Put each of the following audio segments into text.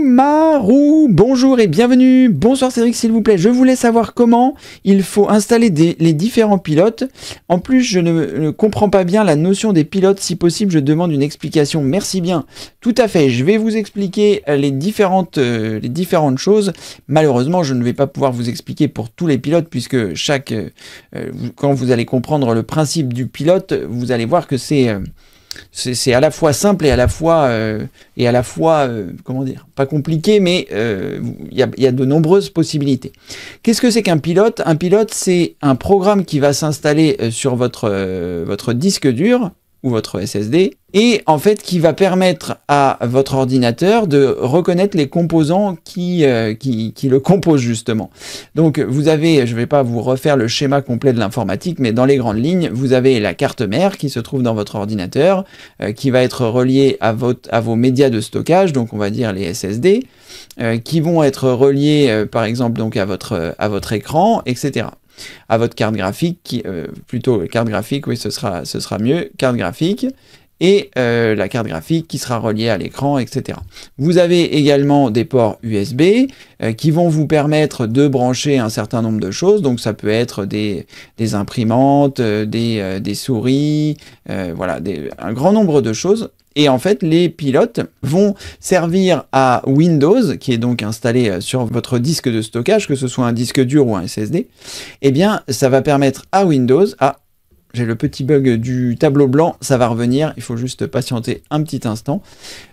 Marou, bonjour et bienvenue. Bonsoir Cédric, s'il vous plaît. Je voulais savoir comment il faut installer les différents pilotes. En plus, je ne comprends pas bien la notion des pilotes. Si possible, je demande une explication. Merci bien. Tout à fait. Je vais vous expliquer les différentes choses. Malheureusement, je ne vais pas pouvoir vous expliquer pour tous les pilotes puisque quand vous allez comprendre le principe du pilote, vous allez voir que c'est à la fois simple et à la fois comment dire, pas compliqué, mais il y a de nombreuses possibilités. Qu'est-ce que c'est qu'un pilote? Un pilote, c'est un programme qui va s'installer sur votre disque dur ou votre SSD, et en fait qui va permettre à votre ordinateur de reconnaître les composants qui le composent justement. Donc vous avez, je ne vais pas vous refaire le schéma complet de l'informatique, mais dans les grandes lignes, vous avez la carte mère qui se trouve dans votre ordinateur, qui va être reliée à vos médias de stockage, donc on va dire les SSD, qui vont être reliés par exemple donc à votre écran, etc. À votre carte graphique, plutôt carte graphique, oui ce sera mieux, carte graphique, et la carte graphique qui sera reliée à l'écran, etc. Vous avez également des ports USB qui vont vous permettre de brancher un certain nombre de choses, donc ça peut être des imprimantes, des souris, voilà, un grand nombre de choses. Et en fait, les pilotes vont servir à Windows, qui est donc installé sur votre disque de stockage, que ce soit un disque dur ou un SSD. Eh bien, ça va permettre à Windows... Ah, j'ai le petit bug du tableau blanc, ça va revenir, il faut juste patienter un petit instant.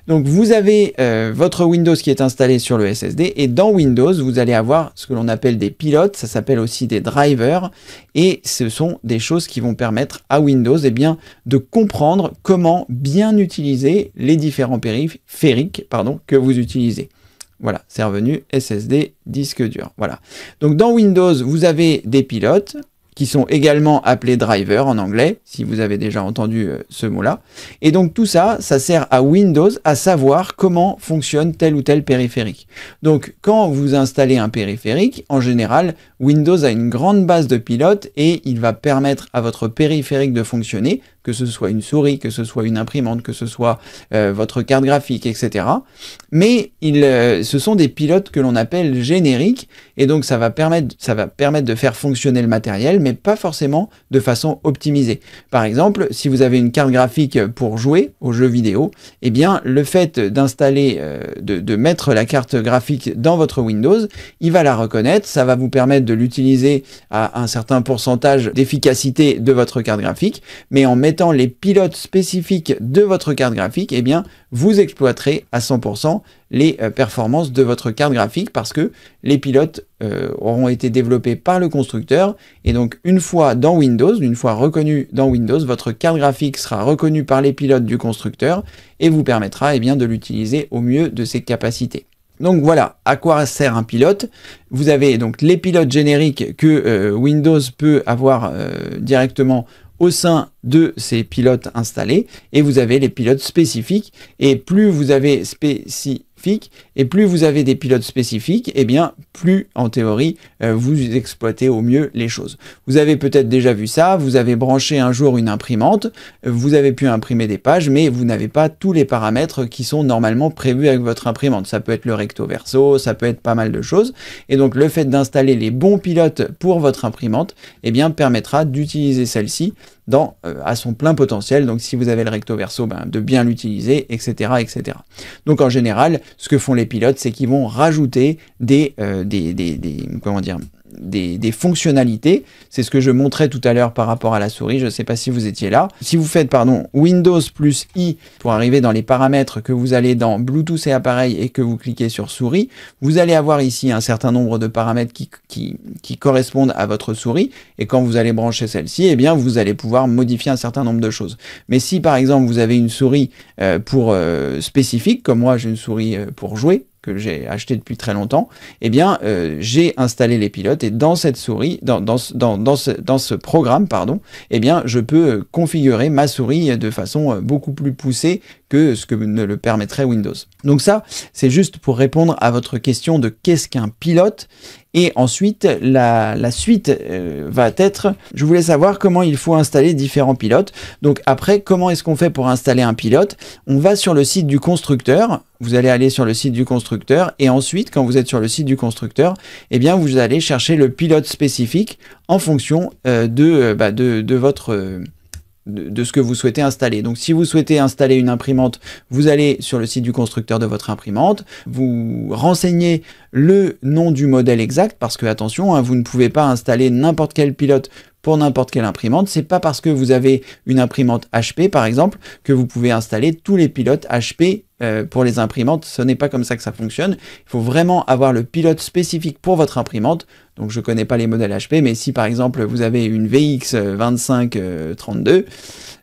Donc vous avez votre Windows qui est installé sur le SSD, et dans Windows, vous allez avoir ce que l'on appelle des pilotes, ça s'appelle aussi des drivers, et ce sont des choses qui vont permettre à Windows de comprendre comment bien utiliser les différents périphériques que vous utilisez. Voilà, c'est revenu, SSD, disque dur, voilà. Donc dans Windows, vous avez des pilotes, qui sont également appelés drivers en anglais, si vous avez déjà entendu ce mot-là. Et donc tout ça, ça sert à Windows à savoir comment fonctionne tel ou tel périphérique. Donc quand vous installez un périphérique, en général, Windows a une grande base de pilotes et il va permettre à votre périphérique de fonctionner, que ce soit une souris, que ce soit une imprimante, que ce soit votre carte graphique, etc. Mais ce sont des pilotes que l'on appelle génériques, et donc ça va permettre de faire fonctionner le matériel, mais pas forcément de façon optimisée. Par exemple, si vous avez une carte graphique pour jouer aux jeux vidéo, eh bien le fait d'installer, de mettre la carte graphique dans votre Windows, il va la reconnaître, ça va vous permettre de l'utiliser à un certain pourcentage d'efficacité de votre carte graphique, mais en mettant les pilotes spécifiques de votre carte graphique, eh bien vous exploiterez à 100% les performances de votre carte graphique parce que les pilotes auront été développés par le constructeur, et donc une fois reconnu dans Windows, votre carte graphique sera reconnue par les pilotes du constructeur et vous permettra de l'utiliser au mieux de ses capacités. Donc voilà à quoi sert un pilote. Vous avez donc les pilotes génériques que Windows peut avoir directement au sein de ces pilotes installés, et vous avez les pilotes spécifiques, et plus vous avez des pilotes spécifiques, et bien plus en théorie vous exploitez au mieux les choses. Vous avez peut-être déjà vu ça, vous avez branché un jour une imprimante, vous avez pu imprimer des pages, mais vous n'avez pas tous les paramètres qui sont normalement prévus avec votre imprimante. Ça peut être le recto verso, ça peut être pas mal de choses, et donc le fait d'installer les bons pilotes pour votre imprimante, eh bien permettra d'utiliser celle-ci à son plein potentiel. Donc si vous avez le recto verso, de bien l'utiliser, etc., etc. Donc en général, ce que font les pilotes, c'est qu'ils vont rajouter des fonctionnalités. C'est ce que je montrais tout à l'heure par rapport à la souris. Je ne sais pas si vous étiez là. Si vous faites Windows plus I pour arriver dans les paramètres, que vous allez dans Bluetooth et appareil et que vous cliquez sur souris, vous allez avoir ici un certain nombre de paramètres qui correspondent à votre souris, et quand vous allez brancher celle-ci, eh bien vous allez pouvoir modifier un certain nombre de choses. Mais si par exemple vous avez une souris spécifique, comme moi j'ai une souris pour jouer, que j'ai acheté depuis très longtemps, eh bien j'ai installé les pilotes, et dans cette souris, dans ce programme, pardon, eh bien je peux configurer ma souris de façon beaucoup plus poussée que ce que ne le permettrait Windows. Donc ça, c'est juste pour répondre à votre question de qu'est-ce qu'un pilote. Et ensuite, la suite va être, je voulais savoir comment il faut installer différents pilotes. Donc après, comment est-ce qu'on fait pour installer un pilote? On va sur le site du constructeur, vous allez aller sur le site du constructeur, et ensuite, quand vous êtes sur le site du constructeur, eh bien, vous allez chercher le pilote spécifique en fonction de votre... de ce que vous souhaitez installer. Donc si vous souhaitez installer une imprimante, vous allez sur le site du constructeur de votre imprimante, vous renseignez le nom du modèle exact, parce que attention, hein, vous ne pouvez pas installer n'importe quel pilote pour n'importe quelle imprimante. C'est pas parce que vous avez une imprimante HP par exemple que vous pouvez installer tous les pilotes HP pour les imprimantes. Ce n'est pas comme ça que ça fonctionne. Il faut vraiment avoir le pilote spécifique pour votre imprimante. Donc je connais pas les modèles HP, mais si par exemple vous avez une VX 2532,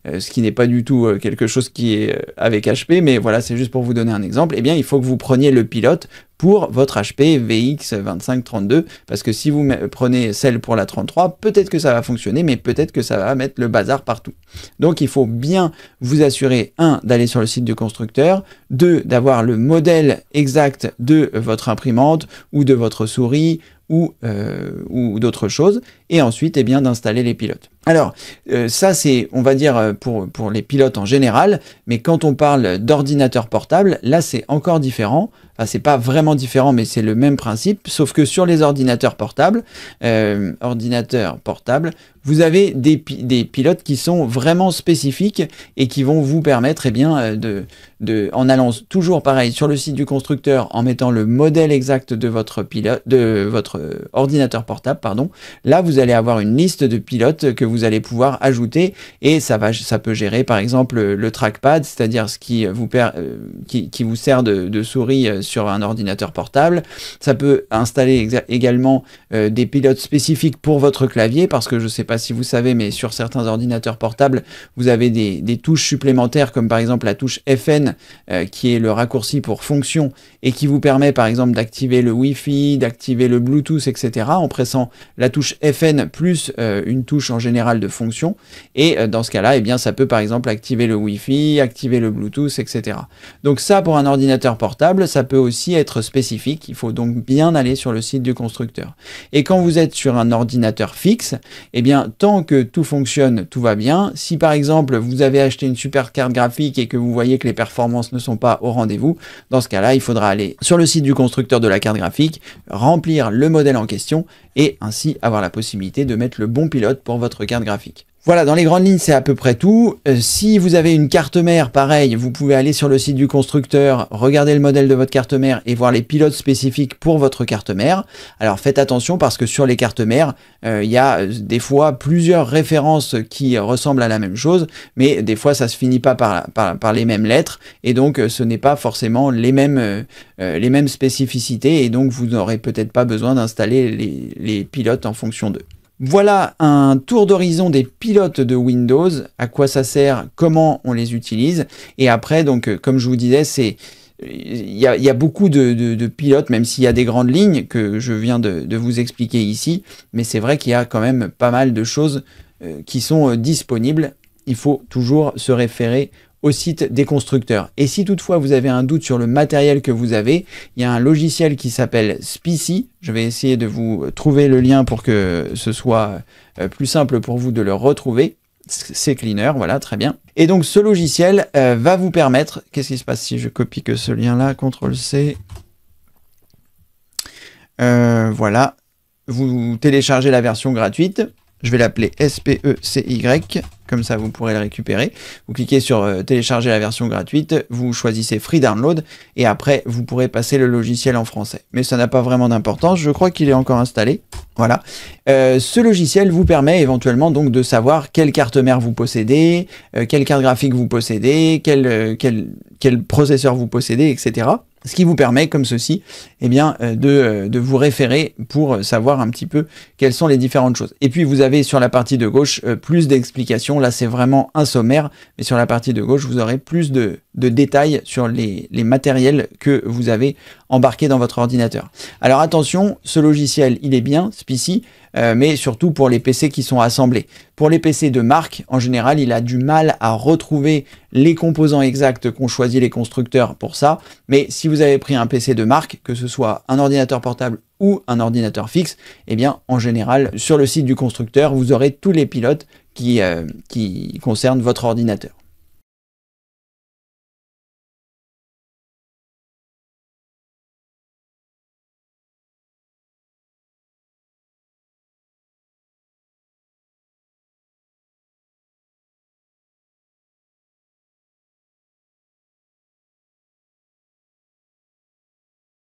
ce qui n'est pas du tout quelque chose qui est avec HP, mais voilà, c'est juste pour vous donner un exemple, eh bien il faut que vous preniez le pilote pour votre HP VX 2532, parce que si vous prenez celle pour la 33, peut-être que ça va fonctionner, mais peut-être que ça va mettre le bazar partout. Donc il faut bien vous assurer, 1, d'aller sur le site du constructeur, 2, d'avoir le modèle exact de votre imprimante, ou de votre souris, ou d'autres choses, et ensuite eh bien d'installer les pilotes. Alors ça c'est, on va dire, pour les pilotes en général, mais quand on parle d'ordinateur portable, là c'est encore différent. Enfin, c'est pas vraiment différent, mais c'est le même principe, sauf que sur les ordinateurs portables, vous avez des pilotes qui sont vraiment spécifiques et qui vont vous permettre, eh bien, en allant toujours pareil sur le site du constructeur, en mettant le modèle exact de votre pilote, de votre ordinateur portable, pardon. Là, vous allez avoir une liste de pilotes que vous allez pouvoir ajouter, et ça peut gérer par exemple le trackpad, c'est-à-dire ce qui vous sert de souris sur un ordinateur portable. Ça peut installer également des pilotes spécifiques pour votre clavier, parce que je ne sais pas si vous savez, mais sur certains ordinateurs portables, vous avez des touches supplémentaires, comme par exemple la touche FN, qui est le raccourci pour fonction, et qui vous permet par exemple d'activer le Wi-Fi, d'activer le Bluetooth, etc. en pressant la touche FN plus une touche en général de fonction. Et dans ce cas-là, eh bien, ça peut par exemple activer le Wi-Fi, activer le Bluetooth, etc. Donc ça, pour un ordinateur portable, ça peut aussi être spécifique. Il faut donc bien aller sur le site du constructeur. Et quand vous êtes sur un ordinateur fixe, eh bien, tant que tout fonctionne, tout va bien. Si par exemple, vous avez acheté une super carte graphique et que vous voyez que les performances ne sont pas au rendez-vous, dans ce cas-là, il faudra aller sur le site du constructeur de la carte graphique, remplir le modèle en question et ainsi avoir la possibilité de mettre le bon pilote pour votre carte graphique. Voilà, dans les grandes lignes, c'est à peu près tout. Si vous avez une carte mère, pareil, vous pouvez aller sur le site du constructeur, regarder le modèle de votre carte mère et voir les pilotes spécifiques pour votre carte mère. Alors faites attention, parce que sur les cartes mères, il y a des fois plusieurs références qui ressemblent à la même chose, mais des fois ça se finit pas par les mêmes lettres, et donc ce n'est pas forcément les mêmes spécificités, et donc vous n'aurez peut-être pas besoin d'installer les pilotes en fonction d'eux. Voilà un tour d'horizon des pilotes de Windows, à quoi ça sert, comment on les utilise, et après, donc, comme je vous disais, il y a beaucoup de pilotes, même s'il y a des grandes lignes que je viens de vous expliquer ici, mais c'est vrai qu'il y a quand même pas mal de choses qui sont disponibles. Il faut toujours se référer au site des constructeurs. Et si toutefois vous avez un doute sur le matériel que vous avez, il y a un logiciel qui s'appelle Spicy. Je vais essayer de vous trouver le lien pour que ce soit plus simple pour vous de le retrouver. C'est Cleaner, voilà, très bien. Et donc ce logiciel va vous permettre... Qu'est-ce qui se passe si je copie que ce lien-là, CTRL-C. Voilà, vous téléchargez la version gratuite. Je vais l'appeler SPECY, comme ça vous pourrez le récupérer. Vous cliquez sur télécharger la version gratuite, vous choisissez Free Download, et après vous pourrez passer le logiciel en français. Mais ça n'a pas vraiment d'importance, je crois qu'il est encore installé. Voilà. Ce logiciel vous permet éventuellement donc de savoir quelle carte mère vous possédez, quelle carte graphique vous possédez, quel processeur vous possédez, etc. Ce qui vous permet, comme ceci, eh bien, de vous référer pour savoir un petit peu quelles sont les différentes choses. Et puis vous avez sur la partie de gauche plus d'explications. Là c'est vraiment un sommaire, mais sur la partie de gauche vous aurez plus de de détails sur les matériels que vous avez embarqués dans votre ordinateur. Alors attention, ce logiciel, il est bien, Spicy, mais surtout pour les PC qui sont assemblés. Pour les PC de marque, en général, il a du mal à retrouver les composants exacts qu'ont choisi les constructeurs pour ça. Mais si vous avez pris un PC de marque, que ce soit un ordinateur portable ou un ordinateur fixe, eh bien, en général, sur le site du constructeur, vous aurez tous les pilotes qui concernent votre ordinateur.